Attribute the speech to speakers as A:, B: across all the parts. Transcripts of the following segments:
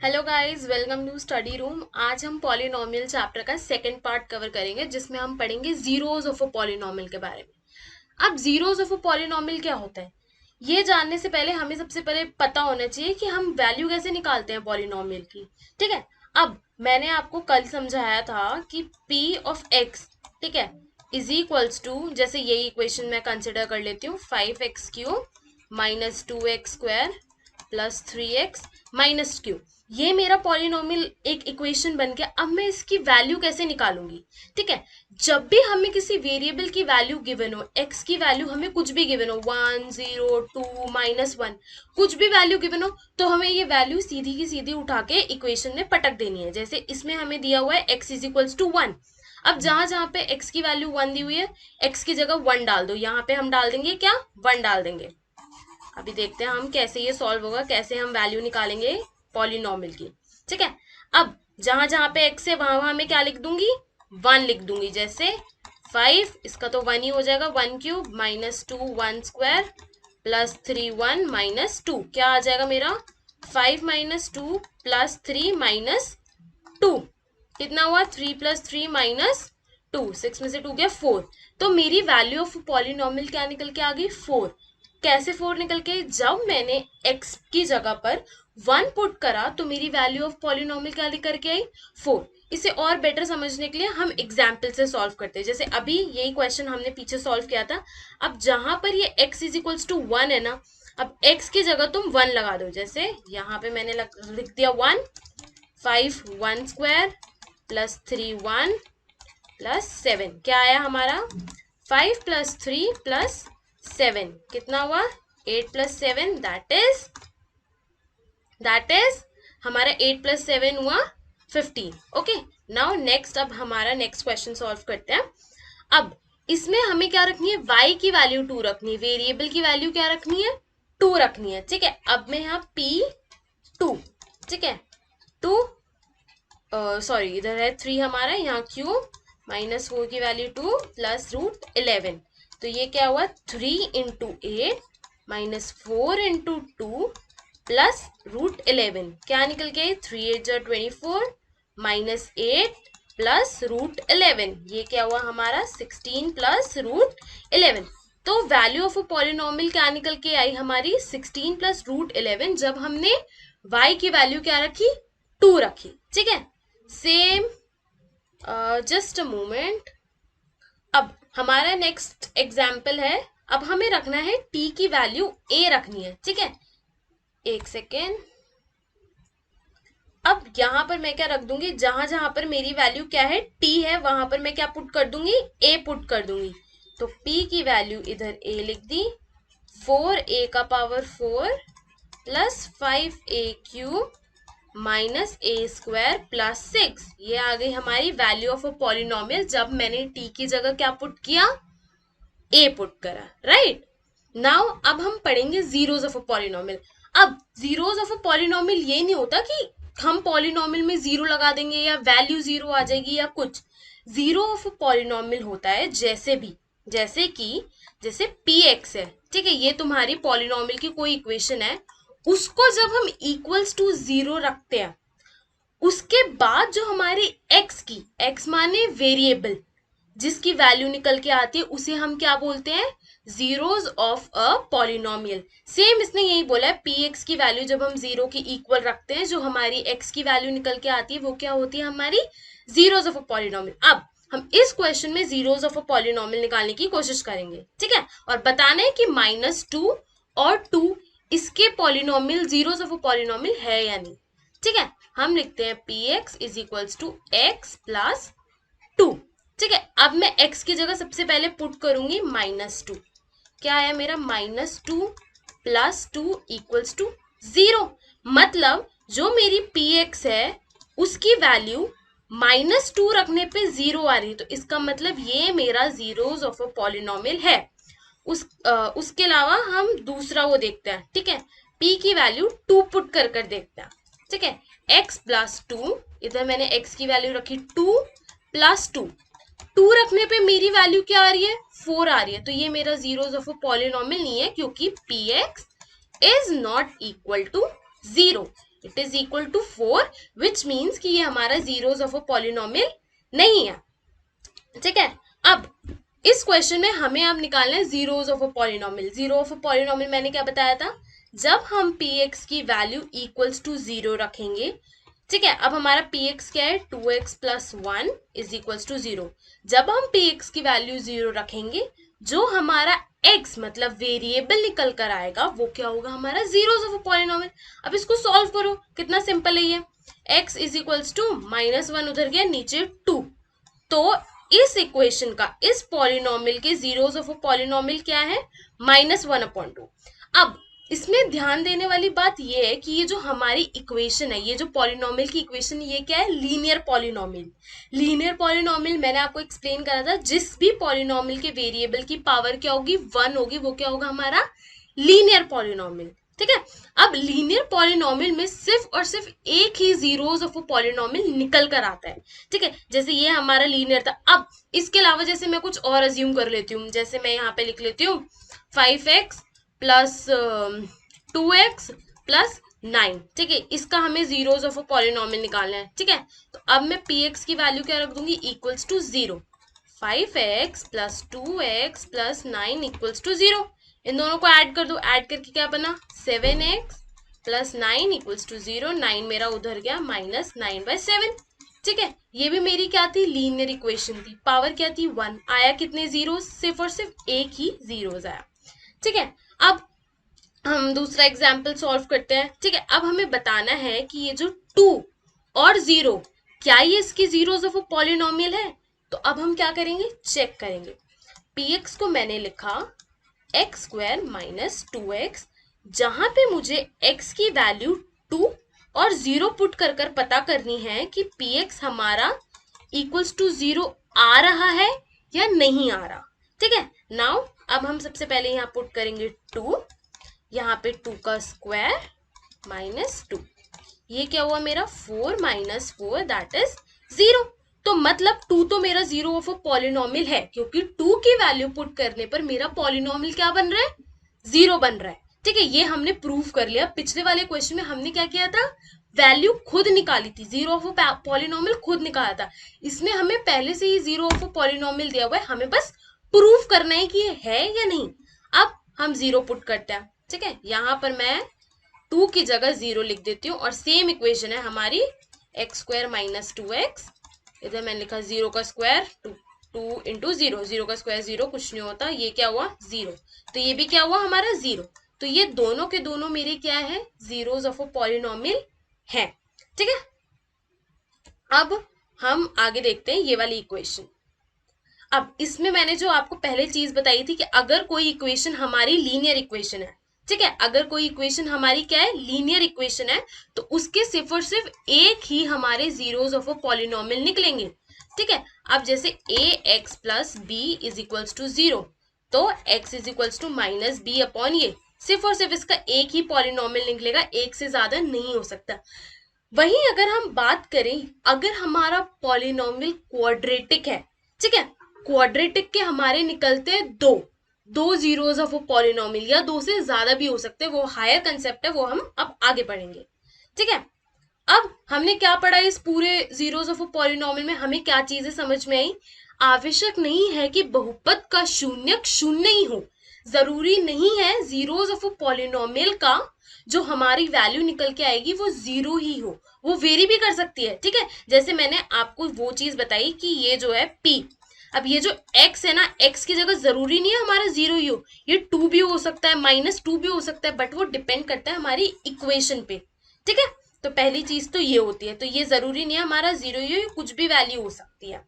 A: Hello guys, welcome to study room. आज हम polynomial chapter का सेकंड पार्ट कवर करेंगे जिसमें हम पढ़ेंगे जीरोस ऑफ अ पॉलिनोमियल के बारे में। अब जीरोस ऑफ अ पॉलिनोमियल क्या होता है, ये जानने से पहले हमें सबसे पहले पता होना चाहिए कि हम वैल्यू कैसे निकालते हैं पॉलिनोमियल की। ठीक है। अब मैंने आपको कल समझाया था कि p ऑफ x, ठीक है, इज इक्वल्स टू, जैसे यही इक्वेशन मैं कंसिडर कर लेती हूँ, 5x³ minus 2x² plus 3x minus Q. ये मेरा पॉलिनोमियल एक इक्वेशन बन गया। अब मैं इसकी वैल्यू कैसे निकालूंगी? ठीक है, जब भी हमें किसी वेरिएबल की वैल्यू गिवन हो, x की वैल्यू हमें कुछ भी गिवन हो, 1 0 2 -1, कुछ भी वैल्यू गिवन हो, तो हमें ये वैल्यू सीधी की सीधी उठा के इक्वेशन में पटक देनी है। जैसे इसमें हमें दिया हुआ है x इज इक्वल्स टू 1। अब जहां जहां पे x की वैल्यू 1 दी हुई है, x की जगह 1 डाल दो। यहाँ पे हम डाल देंगे क्या? 1 डाल देंगे। अभी देखते हैं हम कैसे ये सॉल्व होगा, कैसे हम वैल्यू निकालेंगे पॉलिनोमियल की। ठीक है। अब जहां जहां पे x है वहां वहां मैं क्या लिख दूंगी? 1 लिख दूंगी। जैसे 5, इसका तो 1 ही हो जाएगा, 1³ माइनस 2 1² प्लस 3 1 माइनस 2, क्या आ जाएगा मेरा? 5 माइनस 2 प्लस 3 माइनस 2, कितना हुआ? 3 प्लस 3 माइनस 2, 6 में से 2 गया 4। तो मेरी वैल्यू ऑफ पॉलिनोमियल क्या निकल के आ गई? 4। कैसे 4 निकल के? जब मैंने x की जगह पर 1 पुट करा तो मेरी वैल्यू ऑफ पॉलिनोमियल क्या निकल के आई? 4। इसे और बेटर समझने के लिए हम एग्जाम्पल से सॉल्व करते हैं। जैसे अभी यही क्वेश्चन हमने पीछे सॉल्व किया था। अब जहां पर ये x इज इक्वल्स टू 1 है ना, अब x की जगह तुम 1 लगा दो। जैसे यहाँ पे मैंने लिख दिया 1, 5 1² प्लस 3 1 प्लस 7, क्या आया हमारा? 5 प्लस 3 प्लस 7, कितना हुआ? 8 प्लस 7, दैट इज हमारा 8 प्लस 7 हुआ 15। ओके, नाउ नेक्स्ट, अब हमारा नेक्स्ट क्वेश्चन सॉल्व करते हैं। अब इसमें हमें क्या रखनी है? y की वैल्यू 2 रखनी है, वेरिएबल की वैल्यू क्या रखनी है? 2 रखनी है। ठीक है। अब मैं यहाँ p2, ठीक है, 2 सॉरी इधर है 3 हमारा, यहाँ q माइनस 4 की वैल्यू 2 प्लस रूट 11। तो ये क्या हुआ? 3 into 8 minus 4 into 2 plus root 11, क्या निकल गए? 3 8 24 माइनस 8 प्लस रूट 11, ये क्या हुआ हमारा? 16 प्लस रूट 11। तो वैल्यू ऑफ अ पॉलिनोमियल क्या निकल के आई हमारी? 16 प्लस रूट 11, जब हमने y की वैल्यू क्या रखी? 2 रखी। ठीक है। Same, just a moment. अब हमारा नेक्स्ट एग्जाम्पल है। अब हमें रखना है t की वैल्यू a रखनी है। ठीक है, एक सेकेंड। अब यहां पर मैं क्या रख दूंगी? जहां जहां पर मेरी वैल्यू क्या है? t है, वहां पर मैं क्या पुट कर दूंगी? a पुट कर दूंगी। तो p की वैल्यू इधर a लिख दी, 4a का power 4 plus 5a³ minus a² plus 6, ये आ गई हमारी वैल्यू ऑफ अ पॉलिनोमियल जब मैंने t की जगह क्या पुट किया? a पुट करा। राइट नाउ अब हम पढ़ेंगे जीरोस ऑफ अ पॉलिनोमियल। अब जीरोस ऑफ अ पॉलिनोमियल ये नहीं होता कि हम पॉलिनोमियल में जीरो लगा देंगे या वैल्यू जीरो आ जाएगी या कुछ। जीरो ऑफ अ पॉलिनोमियल होता है जैसे भी, जैसे कि जैसे px है, ठीक है, ये तुम्हारी पॉलिनोमियल की कोई इक्वेशन है, उसको जब हम इक्वल्स टू जीरो रखते हैं, उसके बाद जो हमारी x की, x माने वेरिएबल, जिसकी वैल्यू निकल के आती है, उसे हम क्या बोलते हैं? Zeros of a polynomial. Same इसने यही बोला है, px की वैल्यू जब हम जीरो की इक्वल रखते हैं, जो हमारी x की वैल्यू निकल के आती है वो क्या होती है? हमारी जीरोस ऑफ अ पॉलिनोमियल। अब हम इस क्वेश्चन में जीरोस ऑफ अ पॉलिनोमियल निकालने की कोशिश करेंगे। ठीक है, और बताना है कि -2 और 2 इसके polynomial, zeros of a polynomial है या नहीं। ठीक है, हम लिखते हैं px is equals to x plus 2। ठीक है, अब मैं x की जगह सबसे पहले पुट करूंगी -2, क्या है मेरा? -2 प्लस 2 इक्वल्स टू 0। मतलब जो मेरी px है उसकी वैल्यू -2 रखने पे 0 आ रही है, तो इसका मतलब ये मेरा जीरोस ऑफ अ पॉलिनोमियल है। उसके अलावा हम दूसरा वो देखते हैं। ठीक है, p की वैल्यू 2 पुट कर कर देखते हैं। ठीक है, x प्लस 2, इधर मैंने x की वैल्यू रखी 2 प्लस 2, 2 रखने पे मेरी वैल्यू क्या आ रही है? 4 आ रही है। तो ये मेरा जीरोस ऑफ अ पॉलिनोमियल नहीं है, क्योंकि px is not equal to 0। It is equal to 4, which means कि ये हमारा जीरोस ऑफ अ पॉलिनोमियल नहीं है। ठीक है, अब इस क्वेश्चन में हमें अब निकालना है zeros of a polynomial. Zero of a polynomial मैंने क्या बताया था, जब हम px की वैल्यू इक्वल्स टू 0 रखेंगे। ठीक है, अब हमारा px क्या है, 2x plus 1 is equals to 0। जब हम px की वैल्यू 0 रखेंगे, जो हमारा x मतलब वेरिएबल निकल कर आएगा वो क्या होगा, हमारा जीरोस ऑफ अ पॉलिनोमियल। अब इसको सॉल्व करो, कितना सिंपल है ये, x इज इक्वल्स टू -1 उधर गया, नीचे 2। तो इस इक्वेशन का, इस पॉलिनोमियल के जीरोस ऑफ अ पॉलिनोमियल क्या है, -1/2। अब इसमें ध्यान देने वाली बात ये है कि ये जो हमारी इक्वेशन है, ये जो पॉलिनोमियल की इक्वेशन, ये क्या है, लीनियर पॉलिनोमियल। लीनियर पॉलिनोमियल मैंने आपको एक्सप्लेन करा था, जिस भी पॉलिनोमियल के वेरिएबल की पावर क्या होगी, 1 होगी, वो क्या होगा, हमारा लीनियर पॉलिनोमियल। ठीक है, अब लीनियर पॉलिनोमियल में सिर्फ और सिर्फ एक ही जीरोस ऑफ अ पॉलिनोमियल निकल कर आता है। ठीक है, जैसे ये हमारा लीनियर था। अब इसके अलावा जैसे मैं कुछ और अज्यूम कर लेती हूँ, जैसे मैं यहाँ पे लिख लेती हूँ 5x प्लस 2x प्लस 9। ठीक है, इसका हमें जीरोस ऑफ अ पॉलिनोमियल निकालना है। ठीक है, तो अब मैं px की वैल्यू क्या रख दूंगी, equals to 0। 5x plus 2x plus 9 equals to 0। इन दोनों को ऐड कर दो, ऐड करके क्या बना, 7x प्लस 9 इक्वल्स टू 0। 9 मेरा उधर गया, -9/7। ठीक है, ये भी मेरी क्या थी, लीनियर इक्वेशन थी। पावर क्या थी, 1। आया कितने जीरोस, सिर्फ और सिर्फ एक ही जीरोस आया। ठीक है, अब हम दूसरा एग्जाम्पल सॉल्व करते हैं। ठीक है, अब हमें बताना है कि ये जो 2 और 0, क्या ये इसकी जीरोस ऑफ अ पॉलिनोमियल है। तो अब हम क्या करेंगे, चेक करेंगे। px को मैंने लिखा x² माइनस 2x, जहां पे मुझे x की वैल्यू 2 और 0 पुट कर पता करनी है कि px हमारा इक्वल्स टू 0 आ रहा है या नहीं आ रहा। ठीक है, नाउ अब हम सबसे पहले यहाँ पुट करेंगे 2, यहाँ पे 2 का स्क्वायर माइनस 2, ये क्या हुआ मेरा, 4 माइनस 4 दैट इज 0। तो मतलब 2 तो मेरा जीरो ऑफ अ पॉलिनोमियल है, क्योंकि 2 की वैल्यू पुट करने पर मेरा पॉलिनोमियल क्या बन रहा है, 0 बन रहा है। ठीक है, ये हमने प्रूव कर लिया। पिछले वाले क्वेश्चन में हमने क्या किया था, वैल्यू खुद निकाली थी, जीरो ऑफ अ पॉलिनोमियल खुद निकाला था। इसमें हमें पहले से ही जीरो ऑफ अ पॉलिनोमियल दिया हुआ है, हमें बस प्रूव करना है कि ये है या नहीं। अब हम 0 पुट करते हैं। ठीक है, यहाँ पर मैं 2 की जगह 0 लिख देती हूँ, और सेम इक्वेशन है हमारी, x² माइनस 2x, इधर मैंने लिखा 0 का स्क्वायर, 2 इंटू 0, 0 का स्क्वायर 0, कुछ नहीं होता, ये क्या हुआ 0। तो ये भी क्या हुआ हमारा 0। तो ये दोनों के दोनों मेरे क्या है, जीरोस ऑफ अ पॉलिनोमियल है। ठीक है, अब हम आगे देखते हैं ये वाली इक्वेशन। अब इसमें मैंने जो आपको पहले चीज बताई थी कि अगर कोई इक्वेशन हमारी लीनियर इक्वेशन है, ठीक है, अगर कोई इक्वेशन हमारी क्या है, लीनियर इक्वेशन है, तो उसके सिर्फ और सिर्फ एक ही हमारे जीरोस ऑफ अ पॉलिनोमियल निकलेंगे। ठीक है, अब जैसे ax plus B is equals to 0, तो x is equals to minus B upon ये, सिर्फ और सिर्फ इसका एक ही पॉलिनोमियल निकलेगा, एक से ज्यादा नहीं हो सकता। वहीं अगर हम बात करें, अगर हमारा पॉलिनोमियल क्वाड्रेटिक है, ठीक है, क्वाड्रेटिक के हमारे निकलते हैं दो जीरोस ऑफ अ पॉलिनोमियल, या 2 से ज्यादा भी हो सकते हैं, वो हायर कंसेप्ट है, वो हम अब आगे पढ़ेंगे। ठीक है, अब हमने क्या पढ़ा इस पूरे जीरोस ऑफ अ पॉलिनोमियल में, हमें क्या चीजें समझ में आई। आवश्यक नहीं है कि बहुपद का शून्यक शून्य ही हो, जरूरी नहीं है जीरोस ऑफ अ पॉलिनोमियल का जो हमारी वैल्यू निकल के आएगी वो 0 ही हो, वो वेरी भी कर सकती है। ठीक है, जैसे मैंने आपको वो चीज बताई कि ये जो है p, अब ये जो x है ना, x की जगह जरूरी नहीं है हमारा 0 ही हो, ये 2 भी हो सकता है, -2 भी हो सकता है, बट वो डिपेंड करता है हमारी इक्वेशन पे। ठीक है, तो पहली चीज तो ये होती है, तो ये जरूरी नहीं है हमारा 0 ही हो, कुछ भी वैल्यू हो सकती है।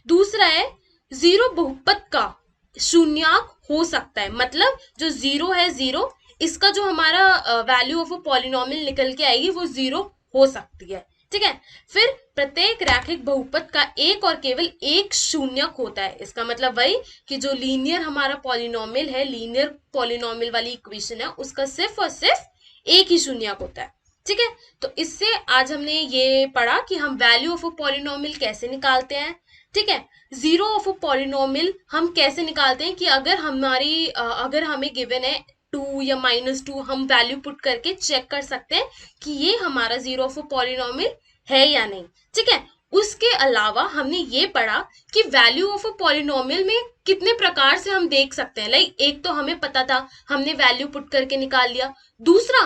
A: दूसरा है, 0 बहुपद का शून्यक हो सकता है, मतलब जो 0 है 0, इसका जो हमारा वैल्यू ऑफ अ पॉलिनोमियल निकल के आएगी वो 0 हो सकती है। ठीक है, फिर प्रत्येक रैखिक बहुपद का एक और केवल एक शून्यक होता है। इसका मतलब वही कि जो लीनियर हमारा पॉलिनोमियल है, लीनियर पॉलिनोमियल वाली इक्वेशन है, उसका सिर्फ और सिर्फ एक ही शून्यक होता है। ठीक है, तो इससे आज हमने ये पढ़ा कि हम वैल्यू ऑफ अ पॉलिनोमियल कैसे निकालते हैं। ठीक है, जीरो ऑफ अ पॉलिनोमियल हम कैसे निकालते हैं कि अगर हमें गिवन है 2 या -2 हम वैल्यू पुट करके चेक कर सकते हैं कि ये हमारा जीरो ऑफ अ पॉलिनोमियल है या नहीं। ठीक है, उसके अलावा हमने ये पढ़ा कि वैल्यू ऑफ अ पॉलिनोमियल में कितने प्रकार से हम देख सकते हैं। लाइक एक तो हमें पता था, हमने वैल्यू पुट करके निकाल लिया। दूसरा,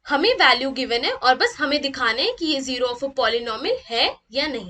A: हमें वैल्यू गिवन है और बस हमें दिखाना है कि ये जीरो ऑफ अ पॉलिनोमियल है या नहीं।